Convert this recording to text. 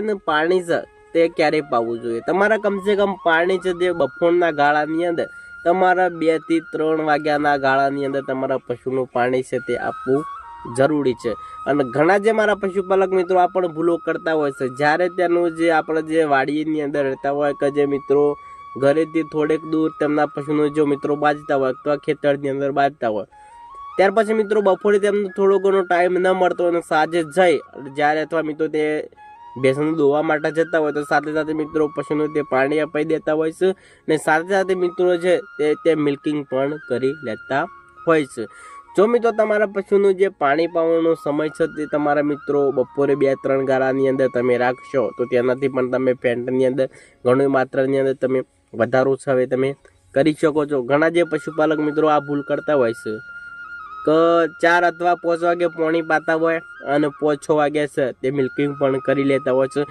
પાણી છે તે ક્યારેય પાવું જોઈએ। તમારા કમસે કમ પાણી છે તે બપોરના ગાળાની અંદર તમારા 2 થી 3 વાગ્યાના ગાળાની અંદર તમારા પશુનું પાણી છે તે આપવું જરૂરી છે। અને ઘણા જે મારા પશુપાલક મિત્રો આ પણ ભૂલો કરતા હોય છે, જ્યારે તેનું જે આપણે જે વાડીની અંદર રહેતા હોય કે જે મિત્રો ઘરેથી થોડેક દૂર તેમના પશુનું જો મિત્રો બાંધતા હોય તો ખેતરની અંદર બાંધતા હોય, ત્યાર પછી મિત્રો બપોરે તેમને થોડો ઘણો ટાઈમ ન મળતો અને સાંજે જઈ જ્યારે અથવા મિત્રો તે ભેંસનું દોવા માટે જતા હોય તો સાથે સાથે મિત્રો પશુનું તે પાણી અપાઈ દેતા હોય છે અને સાથે સાથે મિત્રો છે તે મિલ્કિંગ પણ કરી લેતા હોય છે। જો મિત્રો તમારા પશુનું જે પાણી પાવાનો સમય છે તે તમારા મિત્રો બપોરે 2-3 ગાળાની અંદર તમે રાખશો તો તેનાથી પણ તમે ફેટની અંદર ઘણી માત્રાની અંદર તમે વધારો છે હવે તમે કરી શકો છો। ઘણા જે પશુપાલક મિત્રો આ ભૂલ કરતા હોય છે કે 4 અથવા 5 વાગે પાણી પાતા હોય અને 5-6 વાગ્યા છે તે મિલ્કિંગ પણ કરી લેતા હોય છે।